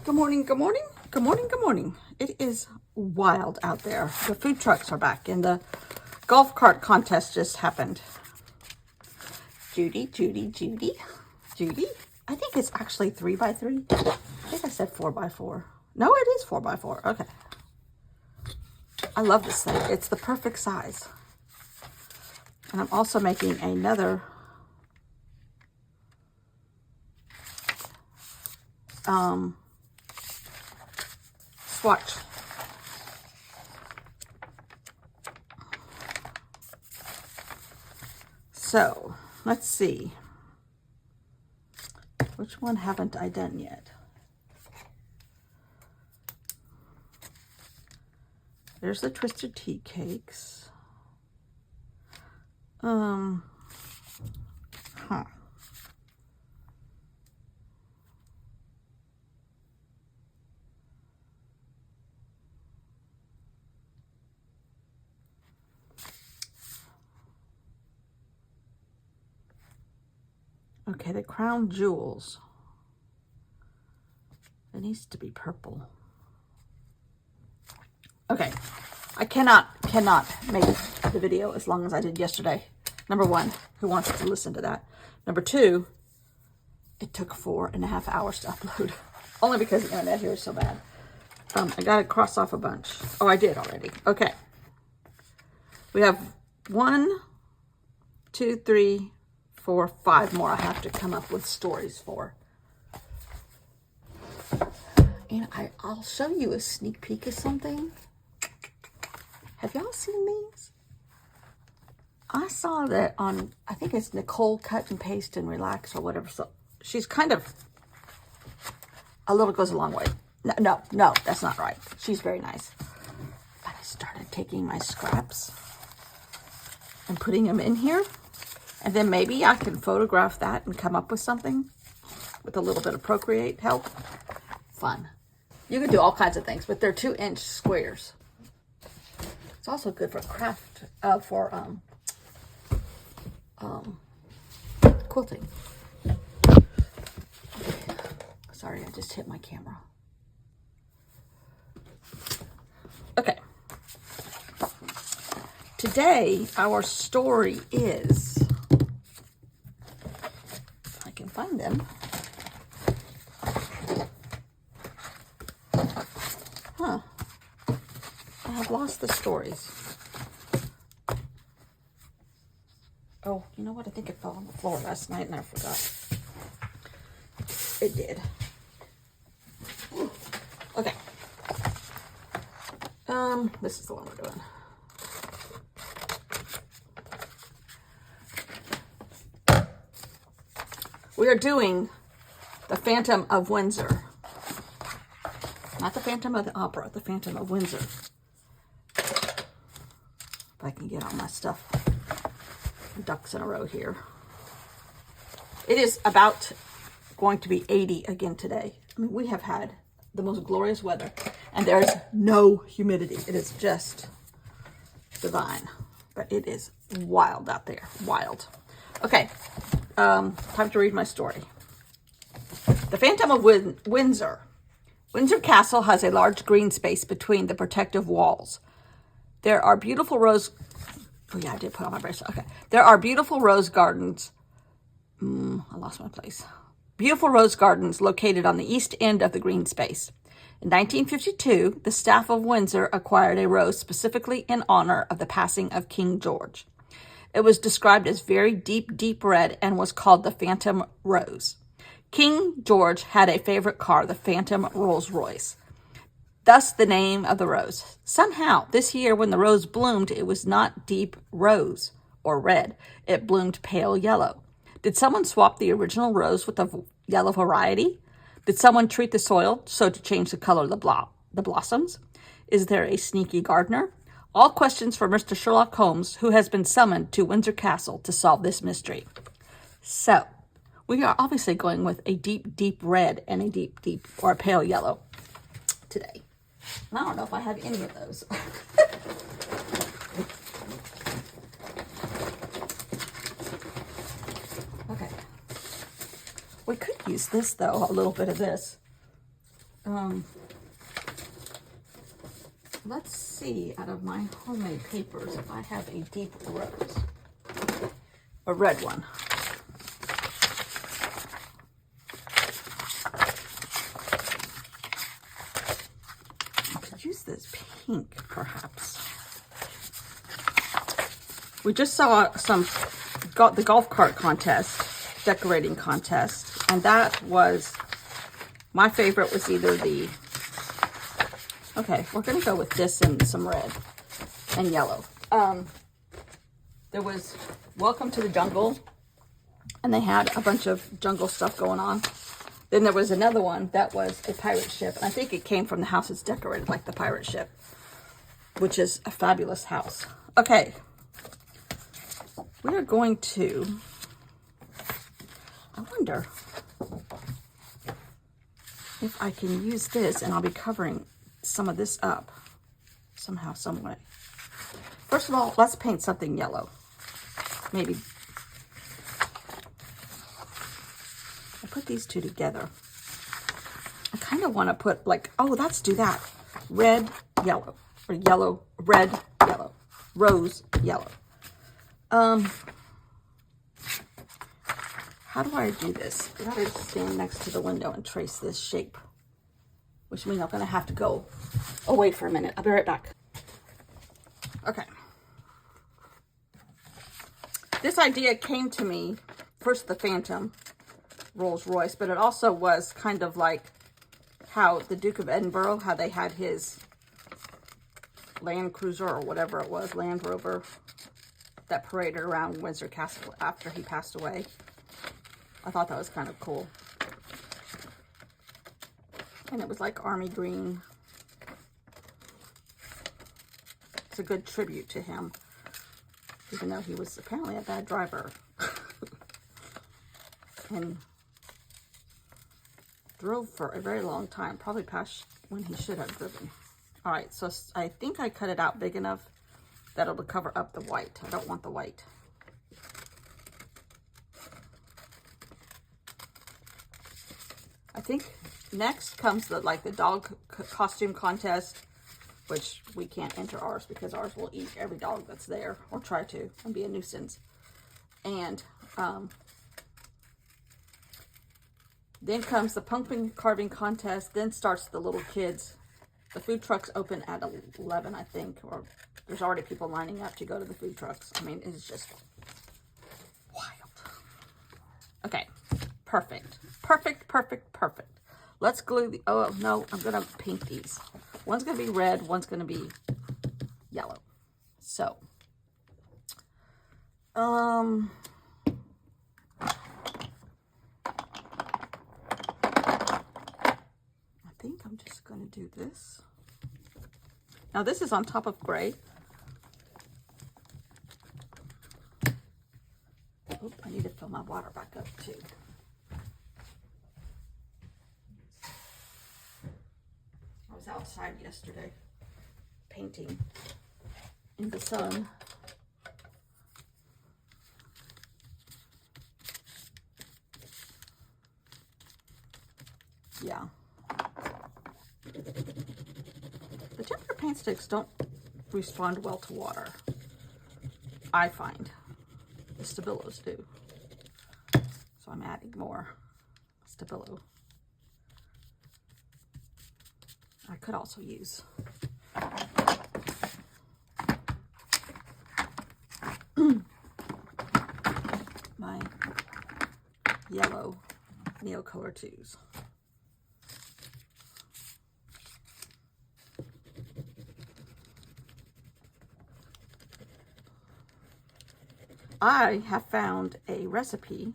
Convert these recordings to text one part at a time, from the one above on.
Good morning, good morning, good morning, good morning. It is wild out there. The food trucks are back and the golf cart contest just happened. Judy. I think it's actually 3x3. I think I said 4x4. No, it is 4x4. Okay. I love this thing. It's the perfect size. And I'm also making another swatch. So let's see. Which one haven't I done yet? There's the Twisted Tea Cakes. Okay, the Crown Jewels. It needs to be purple. Okay, I cannot make the video as long as I did yesterday. Number one, who wants to listen to that? Number two, it took 4.5 hours to upload. Only because the internet here is so bad. I got to cross off a bunch. Oh, I did already. Okay. We have 1, 2, 3, 4, 5 more I have to come up with stories for. And I'll show you a sneak peek of something. Have y'all seen these? I saw that on, I think it's Nicole Cut and Paste and Relax or whatever. So she's kind of, a little goes a long way. No, that's not right. She's very nice. But I started taking my scraps and putting them in here. And then maybe I can photograph that and come up with something with a little bit of Procreate help. Fun. You can do all kinds of things, but they're 2-inch squares. It's also good for craft, quilting. Sorry, I just hit my camera. Okay. Today, our story is, if I can find them. I've lost the stories. Oh, you know what? I think it fell on the floor last night and I forgot. It did. Okay. This is the one we're doing. We are doing The Phantom of Windsor. Not the Phantom of the Opera, the Phantom of Windsor. If I can get all my stuff, ducks in a row here. It is about going to be 80 again today. I mean, we have had the most glorious weather and there's no humidity. It is just divine, but it is wild out there. Wild. Okay. Time to read my story. The Phantom of Windsor. Windsor Castle has a large green space between the protective walls. There are beautiful rose... Oh, yeah, I did put on my bracelet. Okay. There are beautiful rose gardens. I lost my place. Beautiful rose gardens located on the east end of the green space. In 1952, the staff of Windsor acquired a rose specifically in honor of the passing of King George. It was described as very deep red and was called the Phantom Rose. King George had a favorite car, the Phantom Rolls Royce. Thus the name of the rose. Somehow, this year when the rose bloomed, it was not deep rose or red. It bloomed pale yellow. Did someone swap the original rose with a yellow variety? Did someone treat the soil so to change the color of the blossoms? Is there a sneaky gardener? All questions for Mr. Sherlock Holmes, who has been summoned to Windsor Castle to solve this mystery. So, we are obviously going with a deep red and a deep or a pale yellow today. And I don't know if I have any of those. Okay. We could use this though, a little bit of this. Let's see, out of my homemade papers, if I have a deep rose. A red one. I could use this pink, perhaps. We just saw the golf cart contest, decorating contest, and that was, my favorite was either the, okay, we're gonna go with this and some red and yellow. There was Welcome to the Jungle, and they had a bunch of jungle stuff going on. Then there was another one that was a pirate ship, and I think it came from the house it's decorated like the pirate ship, which is a fabulous house. Okay, we are going to, I wonder if I can use this, and I'll be covering some of this up somehow, some way. First of all, let's paint something yellow. Maybe I'll put these two together. I kind of want to put like, oh, let's do that. Red, yellow, or yellow, red, yellow, rose, yellow. How do I do this? I gotta stand next to the window and trace this shape, which means I'm gonna have to go away for a minute. I'll be right back. Okay. This idea came to me, first the Phantom Rolls Royce, but it also was kind of like how the Duke of Edinburgh, how they had his Land Cruiser or whatever it was, Land Rover, that paraded around Windsor Castle after he passed away. I thought that was kind of cool. And it was like army green. It's a good tribute to him, even though he was apparently a bad driver. And drove for a very long time, probably past when he should have driven. All right, so I think I cut it out big enough that it'll cover up the white. I don't want the white. I think next comes the dog costume contest, which we can't enter ours because ours will eat every dog that's there, or try to, and be a nuisance. And then comes the pumpkin carving contest. Then starts the little kids. The food trucks open at 11, I think, or there's already people lining up to go to the food trucks. I mean, it's just wild. Okay, perfect. Perfect, perfect, perfect. Let's glue the, oh no, I'm gonna paint these. One's gonna be red, one's gonna be yellow. So, I think I'm just gonna do this. Now this is on top of gray. Oop, I need to fill my water back up too. I was outside yesterday painting in the sun. Yeah. The temperature paint sticks don't respond well to water, I find. The Stabilos do. So I'm adding more Stabilo. I could also use my yellow Neocolor 2s. I have found a recipe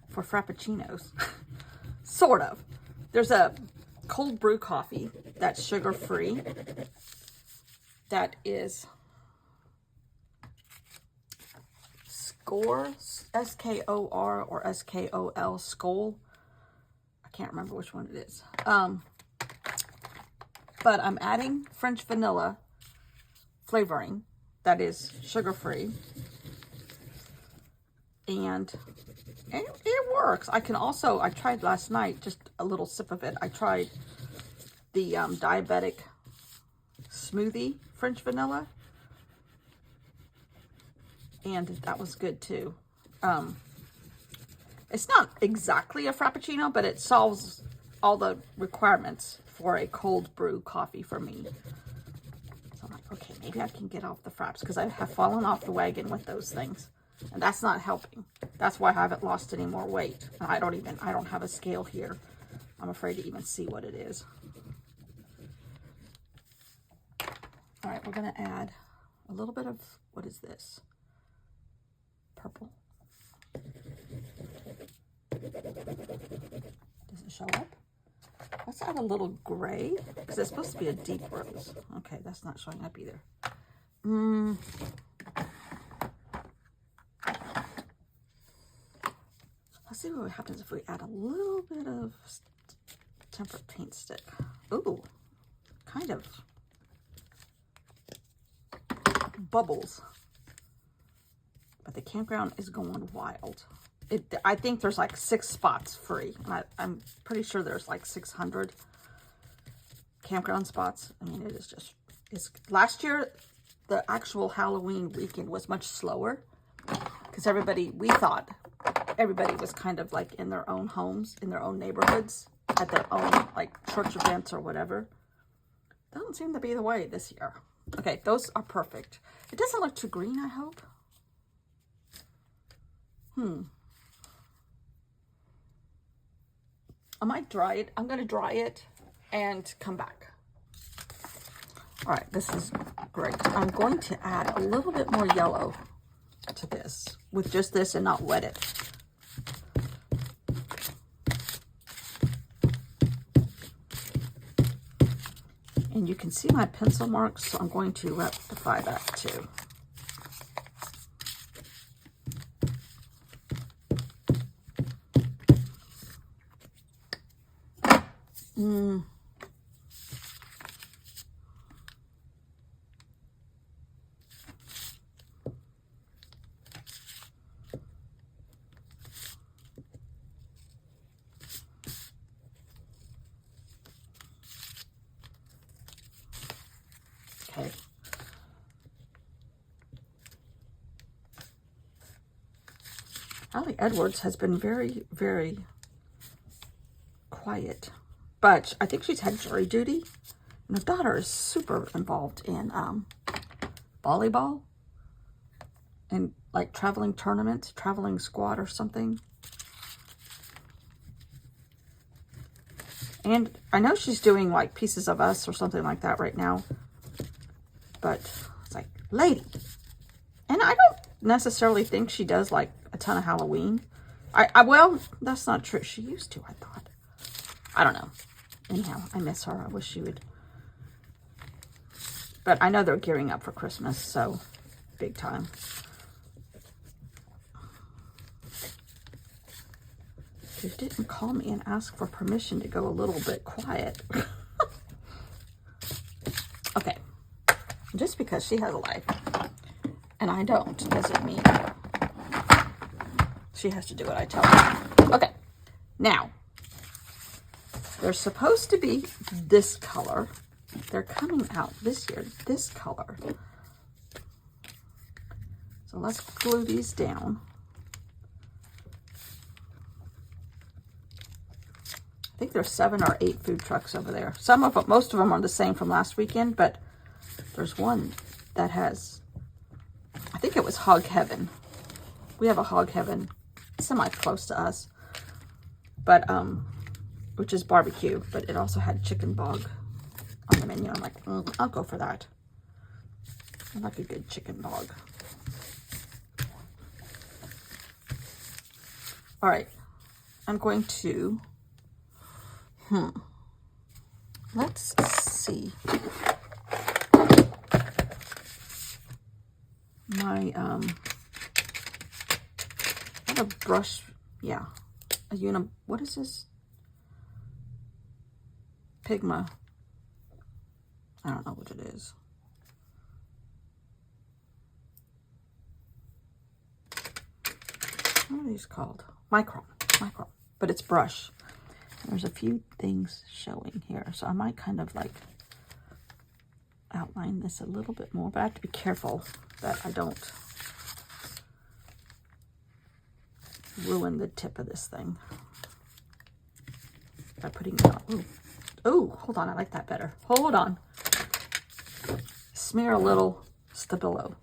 for Frappuccinos. Sort of. There's a cold brew coffee that's sugar-free. That is Skor, S-K-O-R or S-K-O-L, Skol. I can't remember which one it is. But I'm adding French vanilla flavoring that is sugar-free. and it works. I tried last night, just a little sip of it. I tried the diabetic smoothie French vanilla, and that was good too. It's not exactly a Frappuccino, but it solves all the requirements for a cold brew coffee for me. So I'm like, okay, maybe I can get off the Fraps, because I have fallen off the wagon with those things. And that's not helping. That's why I haven't lost any more weight. And I don't have a scale here. I'm afraid to even see what it is. All right, we're going to add a little bit of, what is this? Purple. Does it show up? Let's add a little gray, because it's supposed to be a deep rose. Okay, that's not showing up either. Let's see what happens if we add a little bit of tempered paint stick. Ooh, kind of bubbles. But the campground is going wild. I think there's like 6 spots free. I'm pretty sure there's like 600 campground spots. I mean, it is just, last year, the actual Halloween weekend was much slower, because we thought everybody was kind of like in their own homes, in their own neighborhoods, at their own like church events or whatever. Doesn't seem to be the way this year. Okay, those are perfect. It doesn't look too green, I hope. I might dry it. I'm going to dry it and come back. All right, this is great. I'm going to add a little bit more yellow to this, with just this, and not wet it. And you can see my pencil marks, so I'm going to rectify that too. Okay. Allie Edwards has been very, very quiet, but I think she's had jury duty, and her daughter is super involved in volleyball and like traveling tournaments, traveling squad or something. And I know she's doing like Pieces of Us or something like that right now, but it's like, lady. And I don't necessarily think she does like a ton of Halloween. Well, that's not true. She used to, I thought. I don't know. Anyhow, I miss her. I wish she would. But I know they're gearing up for Christmas, so big time. She didn't call me and ask for permission to go a little bit quiet. Okay. Just because she has a life and I don't doesn't mean she has to do what I tell her. Okay. Now, they're supposed to be this color. They're coming out this year, this color. So let's glue these down. I think there's 7 or 8 food trucks over there. Some of them, most of them are the same from last weekend, but there's one that has, I think it was Hog Heaven. We have a Hog Heaven semi-close to us, but which is barbecue, but it also had chicken bog on the menu. I'm like, I'll go for that. I like a good chicken bog. All right, I'm going to, let's see. My, I have a brush, yeah, what is this? Pigma. I don't know what it is. what are these called? Micron, but it's brush. There's a few things showing here, so I might kind of like outline this a little bit more, but I have to be careful that I don't ruin the tip of this thing by putting it on. Ooh. Ooh, hold on, I like that better. Hold on. Smear a little Stabilo.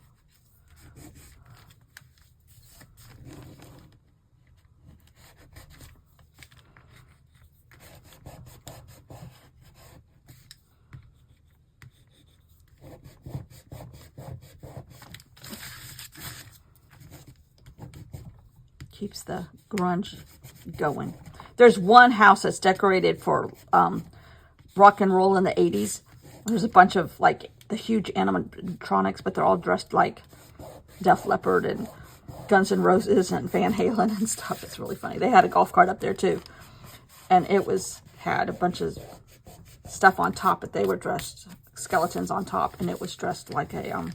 Keeps the grunge going. There's one house that's decorated for rock and roll in the 80s. There's a bunch of like the huge animatronics, but they're all dressed like Def Leppard and Guns N' Roses and Van Halen and stuff. It's really funny. They had a golf cart up there too, and it had a bunch of stuff on top, but they were dressed skeletons on top, and it was dressed like a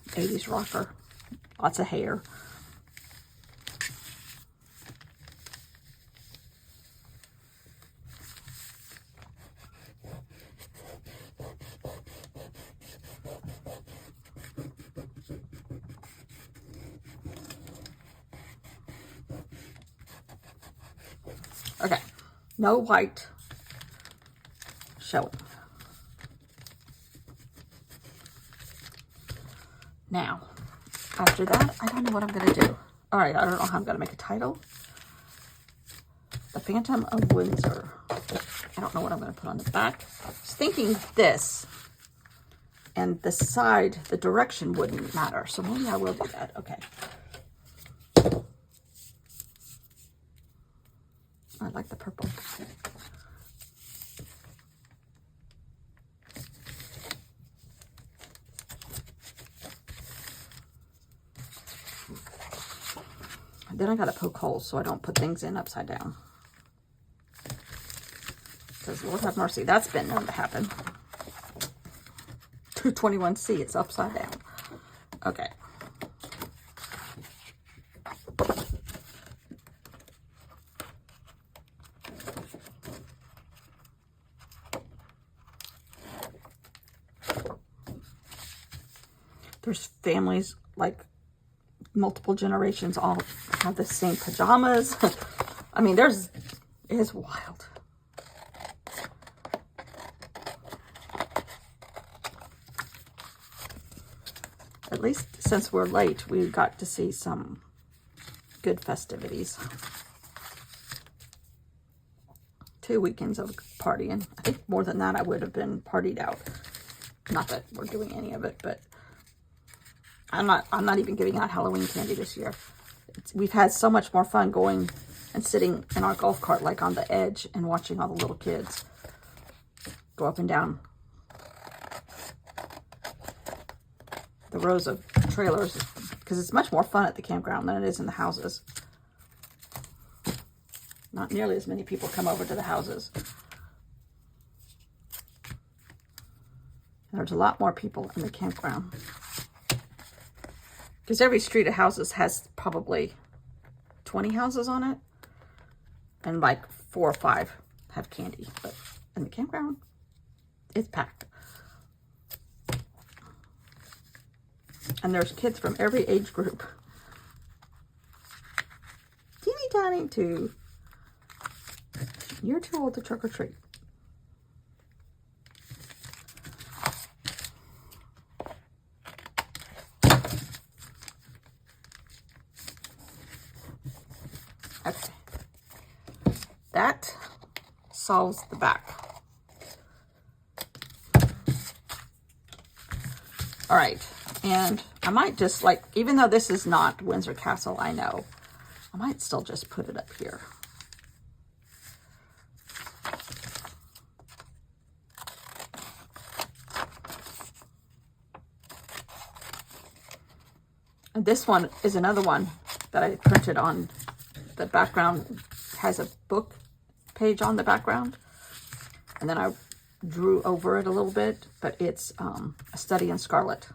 80s rocker. Lots of hair. Okay, no white showing. Now, after that, I don't know what I'm going to do. All right, I don't know how I'm going to make a title. The Phantom of Windsor. I don't know what I'm going to put on the back. I was thinking this, and the side, the direction wouldn't matter, so maybe I will do that. Okay. I like the purple. Then I gotta poke holes so I don't put things in upside down. Because Lord have mercy, that's been known to happen. 221C, it's upside down. Okay. There's families, like multiple generations, all have the same pajamas. I mean, it is wild. At least since we're late, we got to see some good festivities. 2 weekends of partying. I think more than that, I would have been partied out. Not that we're doing any of it, but I'm not even giving out Halloween candy this year. We've had so much more fun going and sitting in our golf cart, like on the edge, and watching all the little kids go up and down the rows of trailers, because it's much more fun at the campground than it is in the houses. Not nearly as many people come over to the houses. And there's a lot more people in the campground. Because every street of houses has probably 20 houses on it. And like 4 or 5 have candy. But in the campground, it's packed. And there's kids from every age group. Teeny tiny to you're too old to trick or treat. Okay. That solves the back. All right. And I might just, like, even though this is not Windsor Castle, I know, I might still just put it up here. And this one is another one that I printed on. The background has a book page on the background. And then I drew over it a little bit, but it's A Study in Scarlet.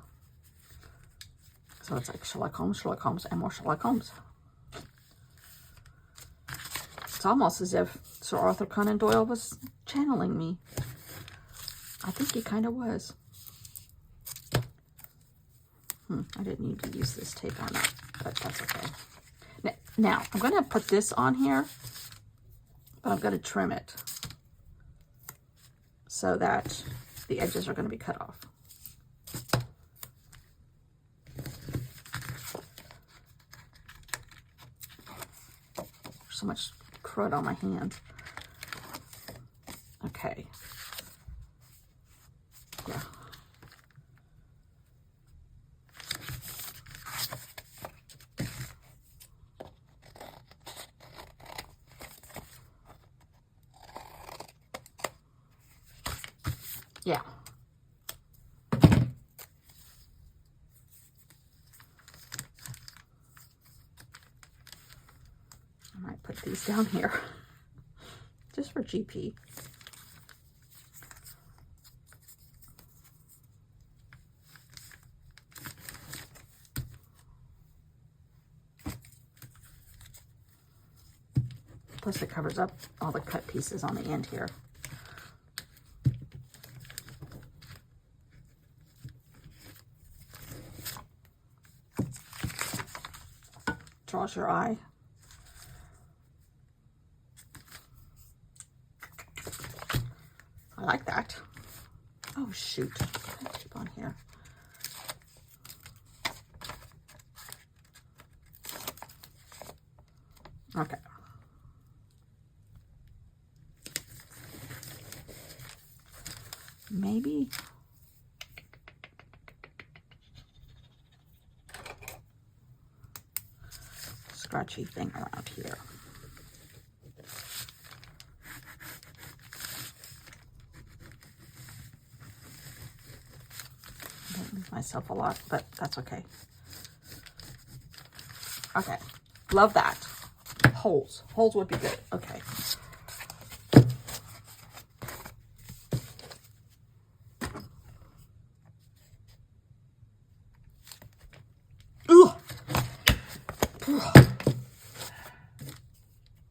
So it's like Sherlock Holmes, and more Sherlock Holmes. It's almost as if Sir Arthur Conan Doyle was channeling me. I think he kind of was. I didn't need to use this tape on that, but that's okay. Now, I'm going to put this on here, but I'm going to trim it so that the edges are going to be cut off. There's so much crud on my hands. Okay. Yeah. Yeah. I might put these down here just for GP. Plus it covers up all the cut pieces on the end here. Draws your eye. I like that. Oh shoot, tape on here. Okay. Maybe scratchy thing around here. I don't move myself a lot, but that's okay. Okay, love that. Holes would be good. Okay.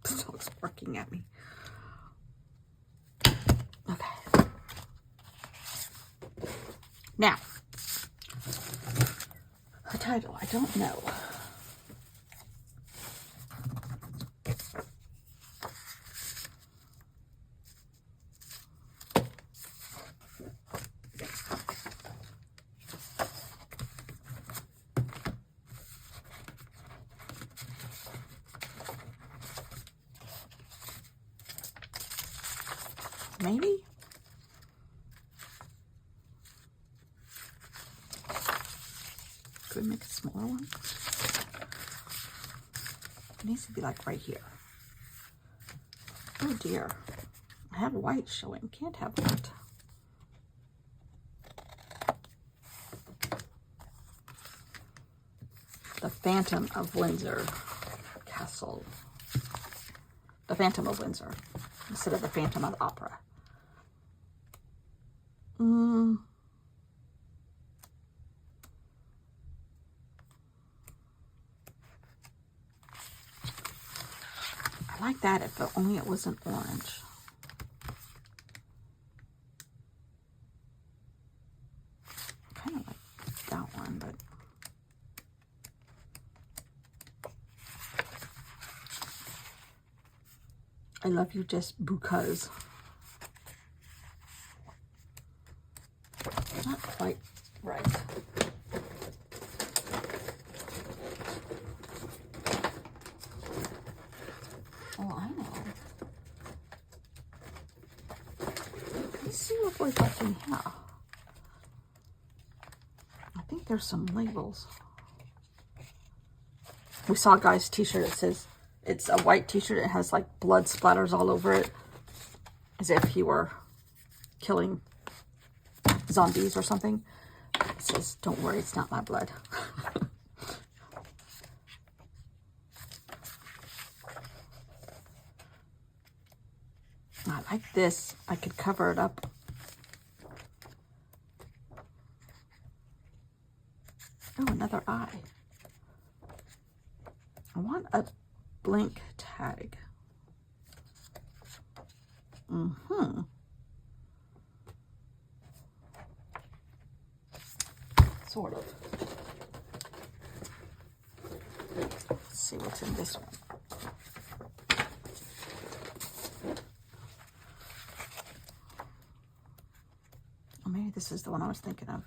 This dog's barking at me. Okay. Now, a title, I don't know. Maybe? Could we make a smaller one? It needs to be like right here. Oh dear. I have white showing. Can't have that. The Phantom of Windsor Castle. The Phantom of Windsor instead of the Phantom of the Opera. I like that if only it wasn't orange. I kind of like that one, but I love you just because. Not quite right. Oh, I know. Let's see what we're looking here. I think there's some labels. We saw a guy's t-shirt. It says, it's a white t-shirt. It has like blood splatters all over it. As if he were killing zombies or something. It says, don't worry, it's not my blood. I like this. I could cover it up. Oh, another eye. I want a blink tag. Sort of. Let's see what's in this one. Oh, maybe this is the one I was thinking of.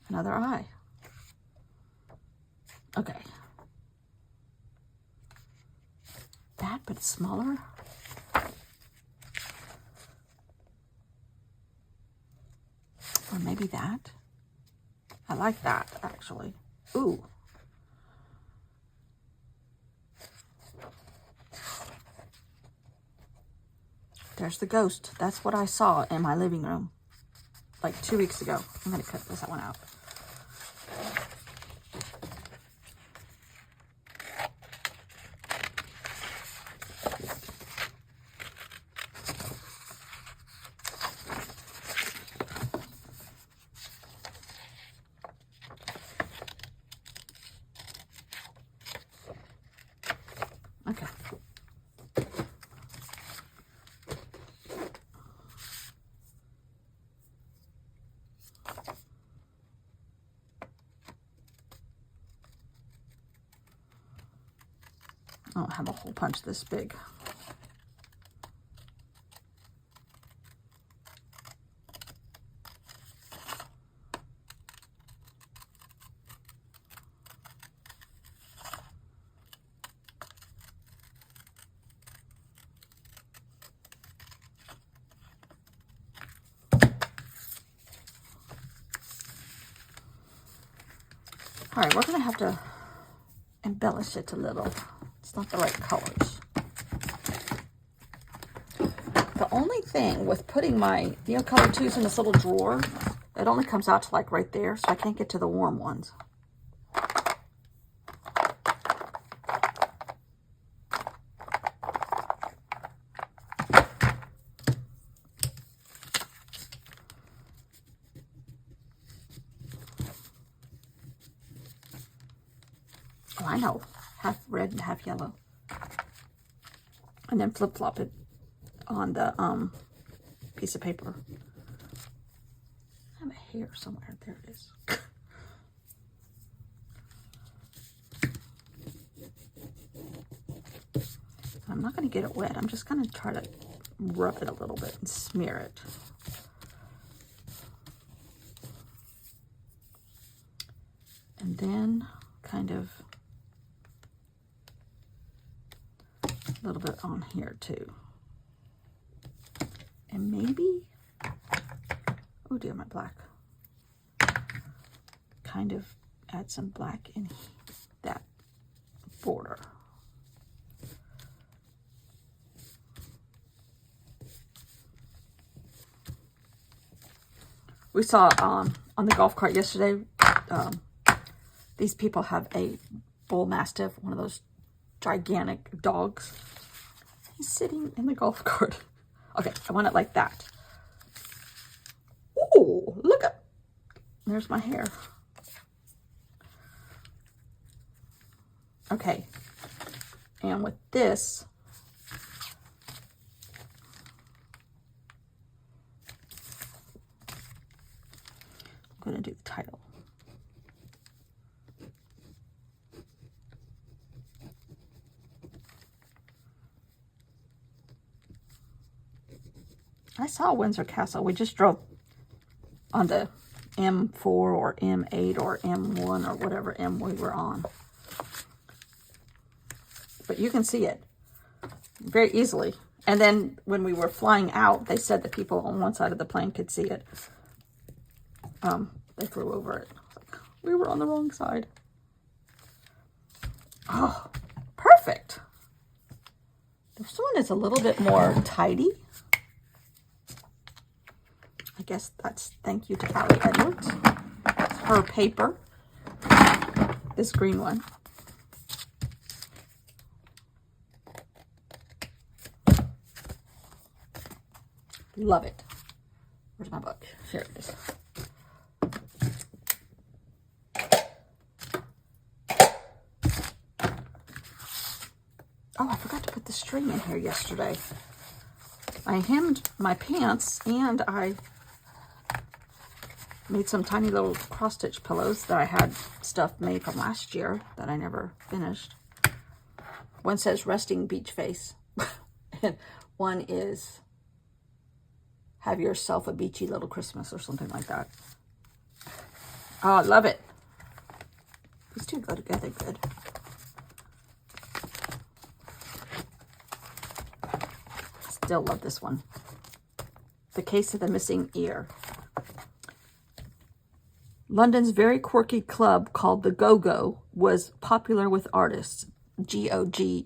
Another eye. Okay. That, but it's smaller. Or maybe that. I like that, actually. Ooh. There's the ghost. That's what I saw in my living room like 2 weeks ago. I'm going to cut this one out. Okay. I don't have a hole punch this big. All right, we're going to have to embellish it a little. It's not the right colors. The only thing with putting my Neocolor 2s in this little drawer, it only comes out to like right there, so I can't get to the warm ones. Oh, I know. Half red and half yellow. And then flip-flop it on the piece of paper. I have a hair somewhere. There it is. I'm not going to get it wet. I'm just going to try to rub it a little bit and smear it. And then kind of a little bit on here too. And maybe, oh dear, my black. Kind of add some black in that border. We saw on the golf cart yesterday, these people have a bull mastiff, one of those gigantic dogs. He's sitting in the golf cart. Okay, I want it like that. Ooh, look at, there's my hair. Okay, and with this, I'm going to do the title. I saw Windsor Castle. We just drove on the M4 or M8 or M1 or whatever M we were on. But you can see it very easily. And then when we were flying out, they said that people on one side of the plane could see it. They flew over it. We were on the wrong side. Oh, perfect. This one is a little bit more tidy. I guess that's thank you to Allie Edwards. It's her paper. This green one. Love it. Where's my book? Here it is. Oh, I forgot to put the string in here yesterday. I hemmed my pants and I made some tiny little cross-stitch pillows that I had stuff made from last year that I never finished. One says resting beach face. And one is have yourself a beachy little Christmas or something like that. Oh, I love it. These two go together good. Still love this one. The Case of the Missing Ear. London's very quirky club called the Go-Go was popular with artists. G-O-G-H-G-O,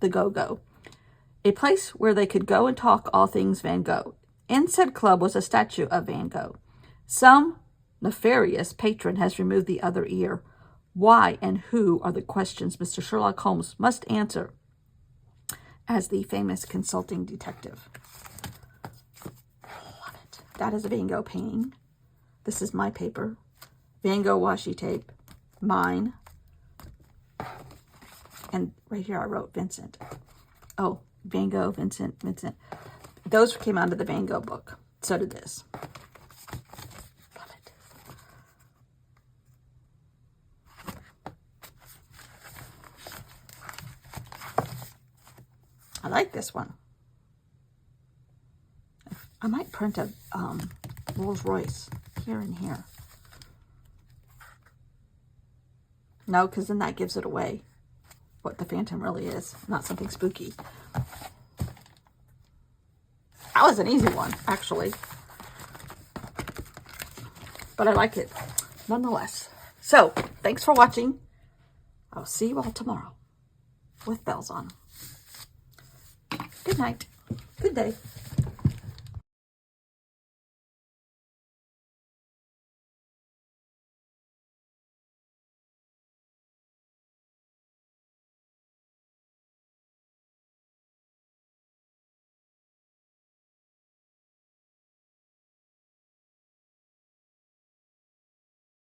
the Go-Go. A place where they could go and talk all things Van Gogh. In said club was a statue of Van Gogh. Some nefarious patron has removed the other ear. Why and who are the questions Mr. Sherlock Holmes must answer as the famous consulting detective. Love it. That is a Van Gogh painting. This is my paper. Van Gogh washi tape. Mine. And right here I wrote Vincent. Oh, Van Gogh, Vincent. Those came out of the Van Gogh book. So did this. Love it. I like this one. I might print a Rolls Royce here and here. No, because then that gives it away. What the Phantom really is, not something spooky. That was an easy one, actually. But I like it nonetheless. So, thanks for watching. I'll see you all tomorrow with bells on. Good night. Good day.